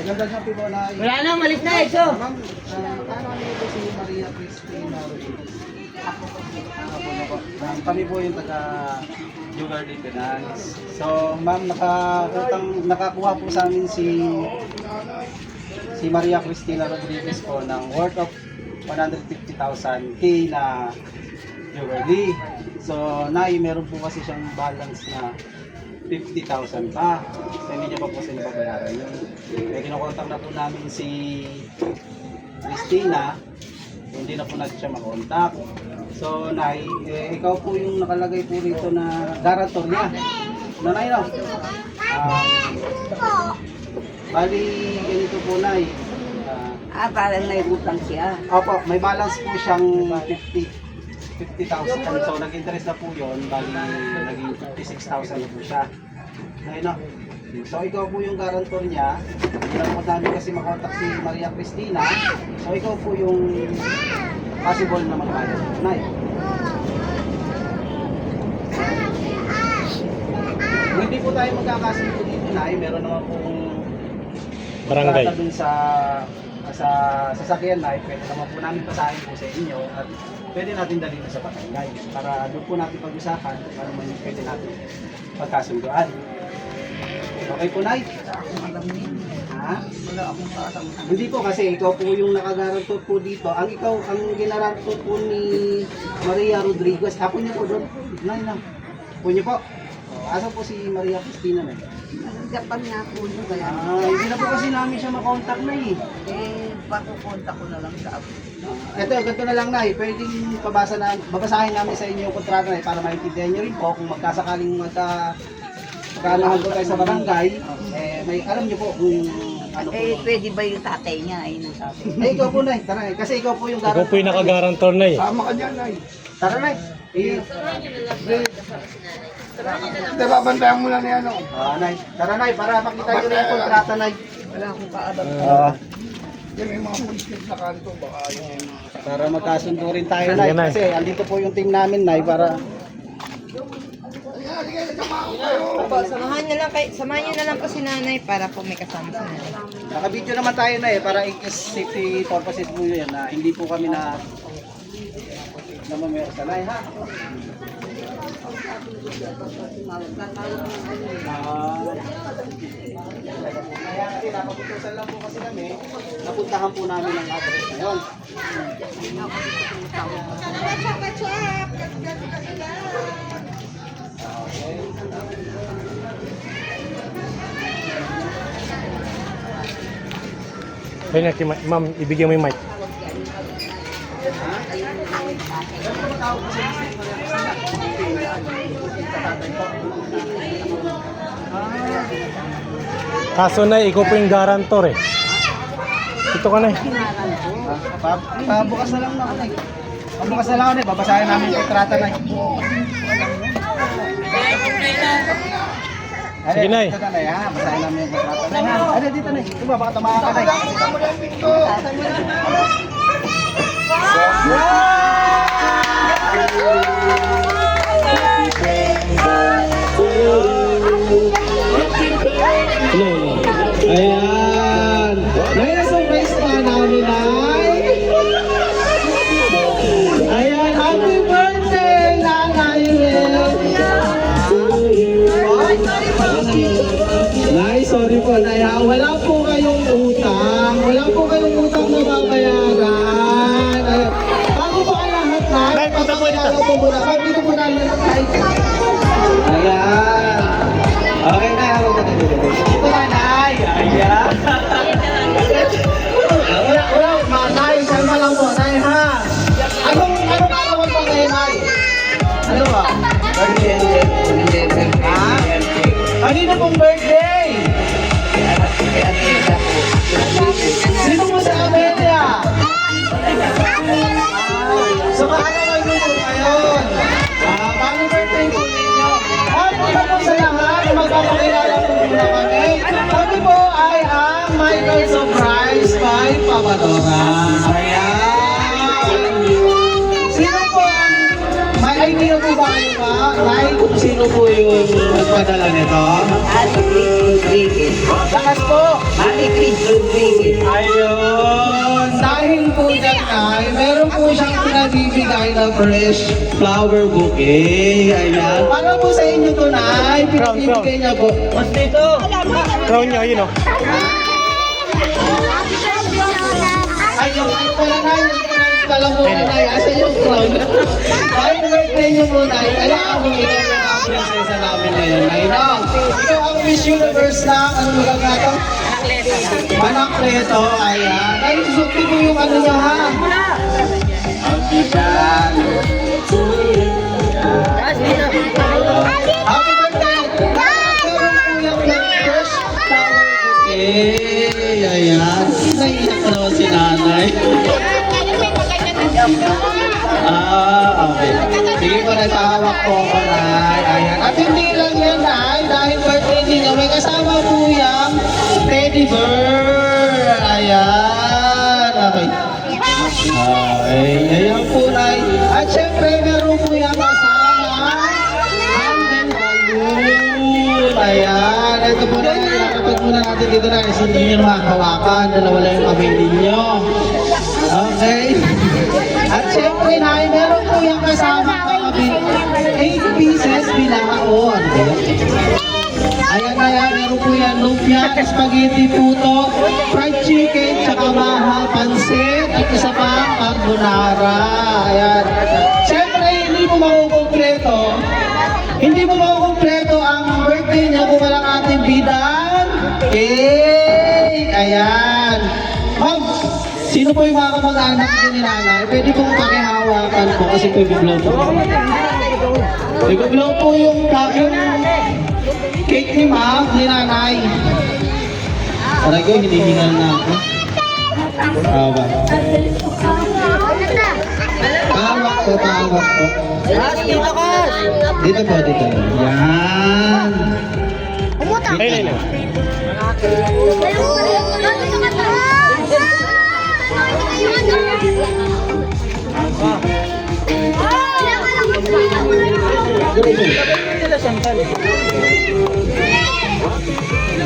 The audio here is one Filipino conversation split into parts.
Magandang happy po na. Wala na, malis na eh, so. Ma'am, ano po si Maria Cristina Rodriguez? Ako po. Kami po yung taga Sugar Finance. So, ma'am, nakakuha po sa amin si Maria Cristina Rodriguez po ng worth of 150,000 K na Sugarly. So, meron po kasi siyang balance na 50,000 pa. So, hindi niya pa po sila babayaran yun. Kaya kinokontak na po namin si Cristina. Hindi na po natin siya makontak. So, Nay, ikaw po yung nakalagay po rito na guarantor niya. Nanay, no? Bali, ganito po, Nay. Parang may utang siya. Opo, may balance po siyang 50,000. So, nag-interest na po yun. Bali, naging 56,000 na po siya. Ayun na. So, ikaw po yung guarantor niya. Hindi na po namin kasi makontak si Maria Cristina. So, ikaw po yung possible na magbayad. Nay. Hindi po tayo magkakasunod dito, Nay. Meron naman pong barangay dun sa sasakyan, Nay. Pwede naman po namin pasahin po sa inyo at pwede natin dalhin sa barangay para doon po natin pag-usapan para man pwede natin pagkasunduan. Okay po, Nay? Ha? Wala akong kasama. Hindi po kasi ikaw po yung nakagarantor po dito. Ang ginarantor po ni Maria Rodriguez. Apo niyo po doon. Nay. Apo niyo po. Asa po si Maria Cristina, Nay? Japan nga po yun, kaya Hindi na po kasi namin siya makontak, Nay. pakukontak ko na lang sa ako. Ganito na lang, Nay. Pwedeng babasahin namin sa inyo yung kontrata, Nay, para maintindihan nyo rin po kung magkasakaling magkanahan po tayo sa barangay. May alam nyo po kung ano po. Pwede ba yung tatay niya? Ayun ang sabi. Ikaw po, Nay. Tara, Nay. Kasi ikaw po yung ikaw po yung nakagarantor na eh. Sama ka dyan, Nay. Tara, Nay. Babantayan mo na niya, no? Nay. Tara, Nay. Para makita nyo rin yung kontrata, Nay. Wala akong kaalam. Yan may mga puliskip na kanto, baka yun yung mga... Para magkasundo rin tayo, Nay. Sige, Nay. Kasi andito po yung team namin, Nay, para... Samahan niyo na lang po si nanay para po may kasama si nanay. Naka-video naman tayo, Nay, para in case safety purposes po yun, na hindi po kami na mamamero sa Nay, ha? Kaya kasi napaputusan lang po kasi kami, napuntahan po namin ang address na yun. Kaya ma'am, ibigyan mo yung mic. Kaso na, ikaw po yung guarantor eh. Ito ka na eh. Pabukas na lang na, Nay. Pabukas na lang, Nay. Babasahin namin yung kontrata, Nay. Sige, Nay. Dito, Nay, ha? Basahin namin yung kontrata, Nay, ha? Ano, dito, Nay. Diba, baka tamaan ka, Nay. Ayan! Nay, na-surprise pa namin, Nay! Ayan, happy birthday, Nanay Will! Nay, sorry po, Nay, ha? Wala po kayong utang. Wala po kayong utang na babayaran. Ayan. Bago pa ang lahat, Nay? Nay, punta po dito. Dito po na lang, Nay. Ayan. Okay, Nay. Ito na, Nay. Ayan. Wala, Nay. Salma lang po, Nay, ha? Anong arawan po ngayon, Nay? Ano ba? Ha? Kanina pong birthday! Sino mo sa Amelia? So, kaalaman mo po ngayon. Bagong birthday po ninyo. Punta po sa lahat. Magpapakilala po muna kami. Kami po ay ang Michael Surprise by Papadora. Ayan. Sino po ang... May idea po ba kayo ba? Nay, kung sino po yung nagpadala nito? Ali Chris. Lakas po! Ali Chris. Ayun. Dahil po dyan ay, meron po siyang pinabibigay na fresh flower bouquet. Ayan. Para po sa inyo to na, pinabibigay niya po. Mas dito. Crown niya, yun o. Ayun, ay pala na yun. Kala mo na na, asa yung crown? Dahil birthday niyo po na, kaya ako ikaw yung prinsesa namin ngayon. Ayun. Ikaw ang Miss Universe na, ano mo lang nato? Manakleto, ayan. Ay, susukti mo yung ano niya, ha? Okay, dyan. Happy birthday! Nagkaroon po yung fresh flower bouquet. Ayan. Naiiyak na naman si nanay. Okay. Sige po, nagpahawak po ako, Nay. Ayan. At hindi lang yan, Nay. Dahil birthday niya, may kasama po yung teddy bear. Ayan. Okay. Ayan po, Nay. At syempre, meron po yung kasama hanggang balloon. Ayan. Ito po, Nay. Nakapag muna natin dito, Nay. So, hindi nyo makakawakan. Dalawa lang yung kamay ninyo. Okay. At syempre, Nay, meron po yung kasama kami 8 pieces bilaon. Ayan, ayan, meron po yan lumpia, spaghetti puto, fried chicken, tsaka mahal, pansit, at isa pa, carbonara. Ayan. Syempre, hindi mo makukumpleto ang birthday niya kung walang ating bidang cake. Ayan. Ma'am, sino po yung mga kamag-anak ni nanay? Pwede pong pakihawakan po kasi pwede-blow po. Pwede-blow po yung cake ni ma'am, ni nanay. Aray ko, hinihingal na ako. Hawak. Hawak po, hawak po. Dito po, dito. Yan. Ayun, ayun.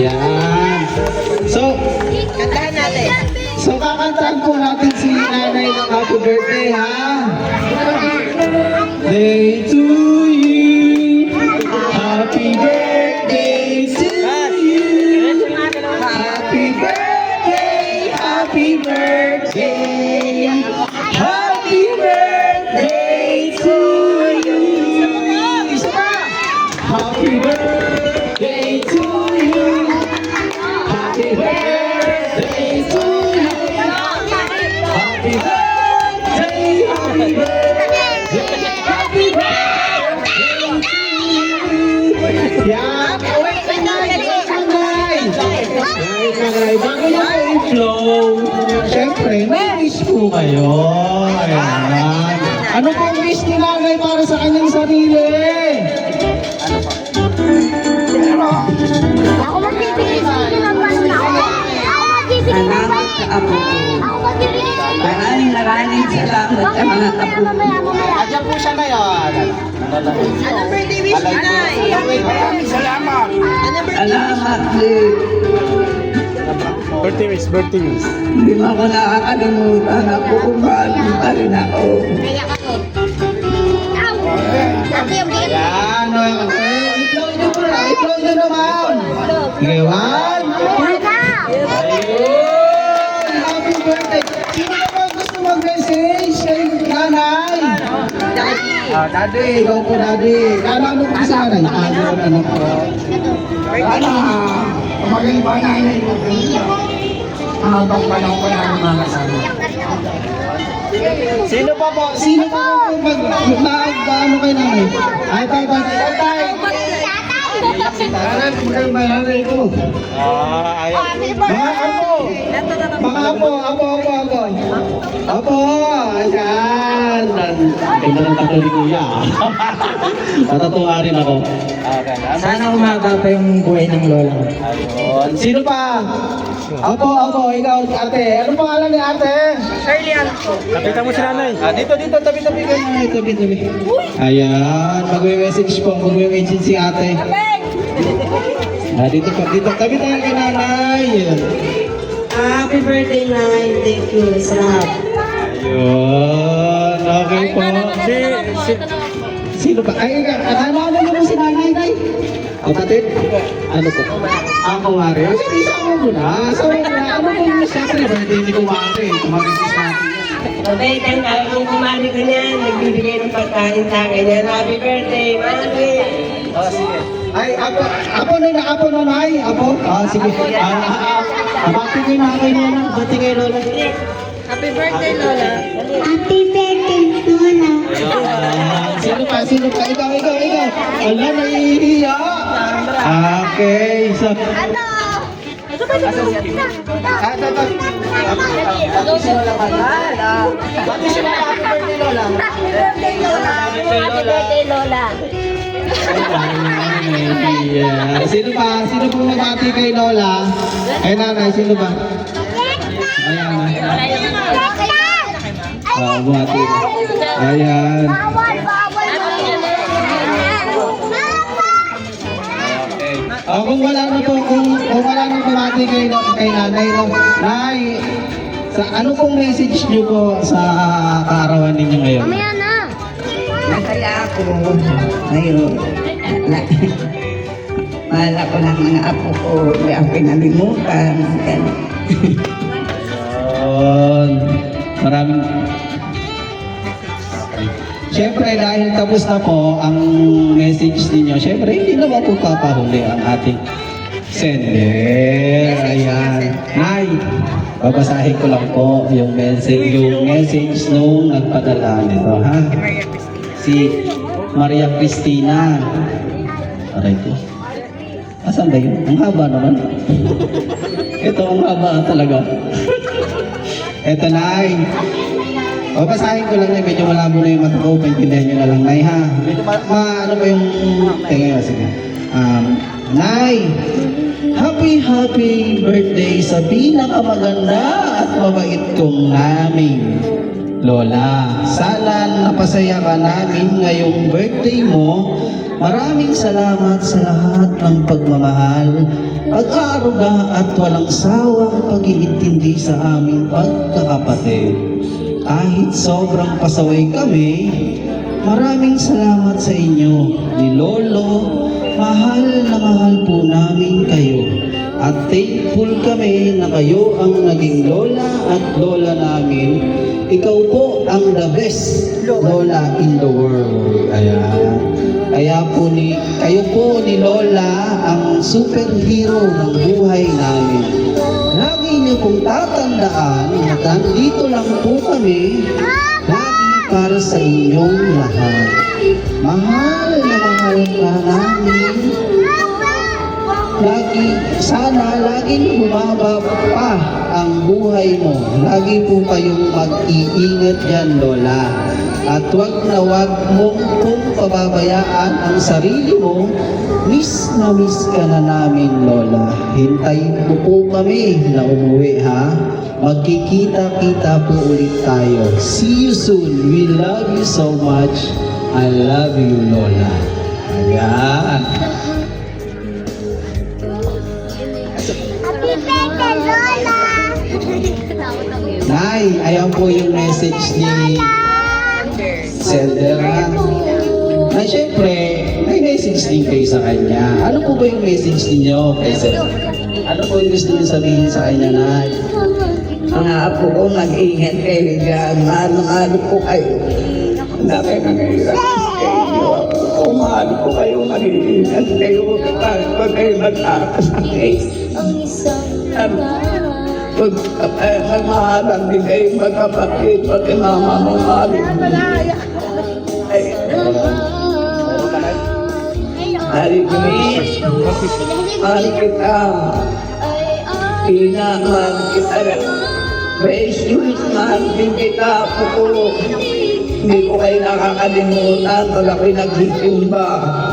Yan. So, Kantahan natin. so kakantahan po natin si nanay ng happy birthday, ha? Day to you. Happy birthday to you. Happy birthday, happy birthday. Happy birthday to you. Isa pa. Happy birthday to you. Happy birthday to you. Happy birthday, happy birthday, happy birthday to you. Yan. Wait, bago niya po i-flow, syempre, may wish po kayo. Ayan. Ano pong wish ni nanay para sa kanyang sarili? Ako magbibigay sa inyo ng pala. Ako magbibigay ng Salamat sa apo ko. Ako magbibigay sa inyo. Maraming salamat sa mga apo ko. Mamaya. Ayan po siya ngayon. Anong birthday wish mo, Nay? Salamat! Anong birthday wish? Salamat din. Birthday wish, birthday wish. Hindi mo ako nakakalimutan. Ako kumbahan pa rin ako. Naiyak ako. Ow! Ate, yung bigat. Yan. Okay. I-flow nyo po na. I-flow nyo naman. Okay, one. Wala. Ayun! Happy birthday! Sino na ba gusto mag-message kay nanay? Daddy, go po daddy. Ano po sa nanay? Ano po? Sana, maging panay mo. Habang panahon ko na mga kasama. Sino pa po? Sino pa po mag-ano kay nanay? Ay, tay. Nanay, magandang nanay ko. Mga apo. Apo, ayan. Ito ng tatlo ni Kuya. Natatuwa rin ako. Sana umaga pa yung buhay ng lola ko. Ayun. Sino pa? Apo, ikaw, ate. Ano pangalan ni ate? Shirley Anto. Kapitan mo si nanay. Dito, tabi ka na. Tabi. Ayan, magme-message si ate. Dito, tabi tayo kay nanay. Happy birthday, Nay. Thank you sa lahat. Ayun, okay po. Sino ba? Ay, akala mo si nanay, Nay. Kapatid? Ano po? Ang kumari. Sige, isama mo na. Ano po yung siyempre birthday ni kumari? Kumari-sis natin yan. Mabait ang kung kumari ka niyan. Nagbibigay ng pagkain sa akin yan. Happy birthday, Mami. Oh, sige. Ay, apo na, Nay. Apo? Sige. Bati kay nanay Lola. Bati kay Lola. Happy birthday, Lola. Happy birthday, Lola. Sino pa? Ikaw. Wala, naiiya. Okay, so... Ito. Bati siya na happy birthday, Lola. Happy birthday, Lola. Happy birthday, Lola. Naiiya. Sino po magbati kay Lola? Kay nanay, sino ba? Ayan. Buhati na. Ayan. Kung wala na bumati kay nanay, no? Nay, ano pong message niyo po sa kaarawan ninyo ngayon? Masaya ako ngayon. Mahal ako ng mga apo ko. Hindi ako pinalimutan. Maraming... Siyempre, dahil tapos na po ang message ninyo, siyempre, hindi naman po papahuli ang ating sender. Ayan. Nay, babasahin ko lang po yung message nung nagpadala nito, ha? Si Maria Cristina. Aray ko. Asan ba yun? Ang haba naman. Ito, ang haba talaga. Ito, Nay. Babasahin ko lang, Nay. Medyo malabo na yung mata ko. Paintindihan nyo na lang, Nay, ha? Medyo ano ba yung... Tingnan, sige. Nay, happy birthday sa pinakamaganda at mabait kong naming Lola. Sana napasaya ka namin ngayong birthday mo. Maraming salamat sa lahat ng pagmamahal, pag-aaruga at walang sawang pag-iintindi sa aming pagkakapatid. Kahit sobrang pasaway kami, maraming salamat sa inyo ni Lolo. Mahal na mahal po namin kayo. At thankful kami na kayo ang naging lola at lola namin. Ikaw po ang the best lola in the world. Ayan. Kayo po ni Lola ang superhero ng buhay namin. Lagi niyo pong tatandaan na nandito lang po kami lagi para sa inyong lahat. Mahal na mahal ka namin. Sana laging humaba pa ang buhay mo. Lagi po kayong mag-iingat dyan, Lola. At wag na wag mong kung pababayaan ang sarili mo. Miss na miss ka na namin, Lola. Hintayin mo po kami na umuwi, ha? Magkikita-kita po ulit tayo. See you soon. We love you so much. I love you, Lola. Ayan. Happy birthday, Lola. Nay, ayan po yung message ni Sender. Na syempre, may message din kayo sa kanya. Ano po ba yung message ninyo kay Sender? Ano po yung gusto niyo sabihin sa kanya, Nay? Mga apo ko, mag-ingat kayo dyan. Mahal ko kayo. Dami nangyayari sa inyo. Mahal ko kayo, mag-ingat kayo. Pag kayo mag-aakasakit. Pag nagmahalang din kayo magkapatid, pati mama mo mahalin. Hari Gumis, mahal kita. Mahal kita rin. Precious, mahal din kita. Pukulong. Hindi ko kayo nakakalimutan pag ako'y nagsisimba.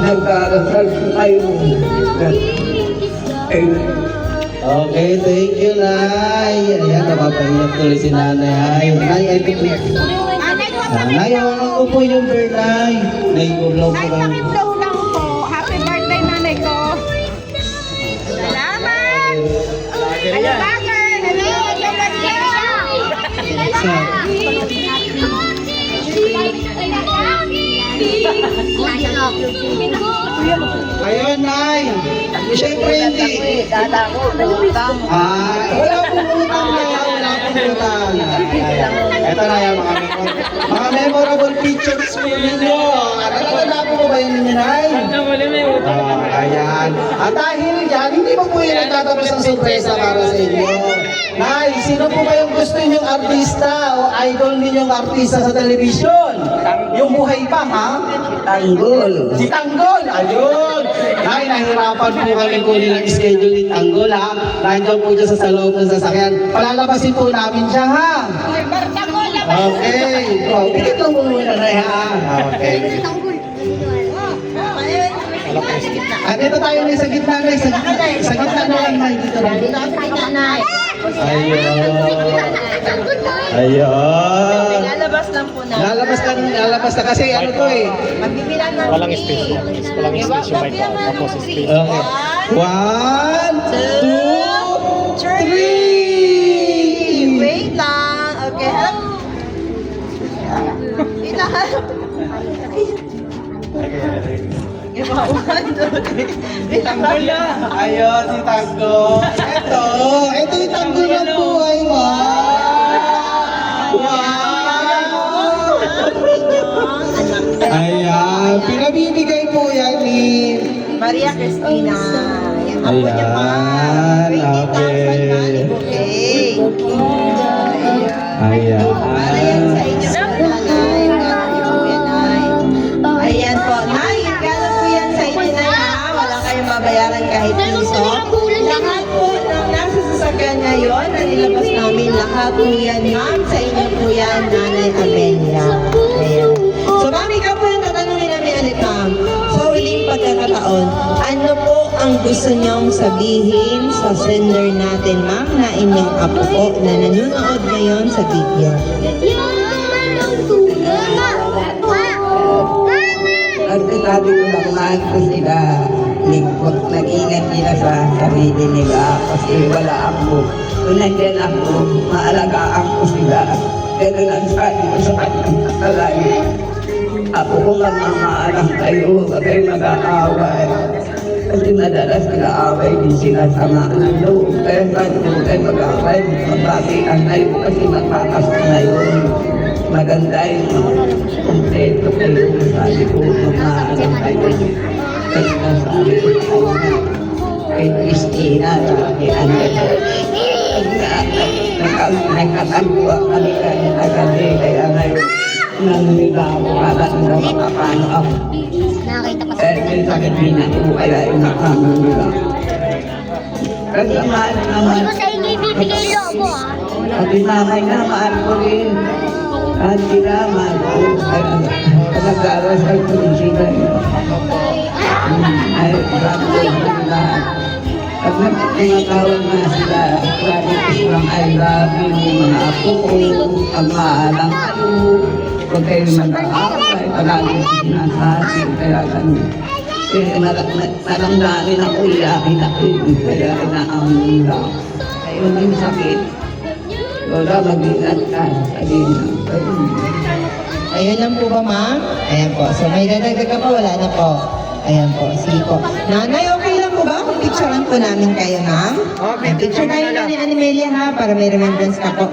Nagdarasal ko kayo. Okay, thank you, Nay. Ayan, napapahinap tuloy si Nanay. Nay, ito po. Nay, ako po yung bird, Nay. Nay, ulaw po lang. Happy birthday, nanay ko. Salamat. Ano ba, girl? Ayun, Nay. Siyempre hindi. Wala pong utang na yan. Wala pong utang. Ito na yan, mga memorable pictures po ninyo. Nakatanda po ba yun ninyo, Nay? Ayan. At dahil yan, hindi pa po yun nagtatapos ng sorpresa para sa inyo. Nay, sino po ba yung gusto ninyong artista o idol ninyong artista sa telebisyon? Yung buhay pa, ha? Tanggol. Si Tanggol, ayun. Nay, nahirapan po kami kunin ang schedule ni Tanggol, ha? Nandiyan po dyan sa loob ng sasakyan. Palalabasin po namin siya, ha? Okay. Oh, pikit lang po muna, Nay, ha? Okay. At dito tayo, Nay, sa gitna, Nay. Sa gitna na lang, Nay. Dito lang. Ayun. Ayun. Lalabas lang po na. Lalabas na kasi ano to eh. Magbibilang ng Walang space po. Walang space yung mic. Tapos space. Okay. 1, 2, 3. Wait lang. Okay, harap. Wait lang, harap. Wait lang, Ayun, si Tanggol. Ito yung Tanggol na po ay Ayan, pinabibigay po yan ni... Maria Cristina. Yan ang po niya, ma'am. Ayan, 20,000 money bouquet. Ayan. Para yan sa inyo, nanay. Galing po yan, nay. Ayan po, nay. Galing po yan sa inyo, nay, ha? Wala kayong babayaran kahit piso. Lahat po ng nasa sasakyan ngayon na nilabas namin, lahat po yan, ma'am. Sa inyo po yan, nanay Amelia. Ayan. So, ma'am, ikaw po yung tatanungin namin ulit, ma'am. Sa huling pagkakataon, ano po ang gusto niyong sabihin sa sender natin, ma'am, na inyong apo po na nanonood ngayon sa video? At sabi ko lang, mahal ko sila. Nag-ingat nila sa sarili nila kasi wala ako. Kung nandyan ako, maalagaan ko sila. Pero ang sabi ko sa kanyang kasalay, ako kung magmamaalam kayo, huwag kayo mag-aaway. Kasi madalas nag-aaway din sila sa mga loob. Kaya sabi ko, huwag kayo mag-aaway, magbabihan kayo kasi magkakasal na yun. Maganda yung kumpleto kayo. Sabi ko, magmaalam kayo. Kasi nasabi ko kayo kay Christina, kay Angelo. Nagkatagpuan kami kayo na gabi, kaya ngayon nangyayari ako kala na makapano ako. Dahil may sakit din ako, kaya yung nakamula. Kasi mahal naman. Pati mamay na mahal ko rin. At sila mahal ko. Nag-aarasal ko rin sila. Ay, marami ko sila. Pag nagtatawag na sila, lagi ko silang I love you, mga apo ko, ang maalang kayo. Huwag kayo mag-aaway, palagi ko sinasabi, kaya ganun. Kaya naramdamin ako, iyakin ako, kaya inaamula. Ayun yung sakit. Lola, mag-ingat ka, sabihin na. Ayun lang po ba, ma'am? Ayan po. So, may dadagdag ka pa? Wala na po. Ayan po. Sige po. Nanay, okay lang po ba kung picturean po namin kayo, ma'am? Okay. Picture tayo na ni Amelia, ha? Para may remembrance ka po.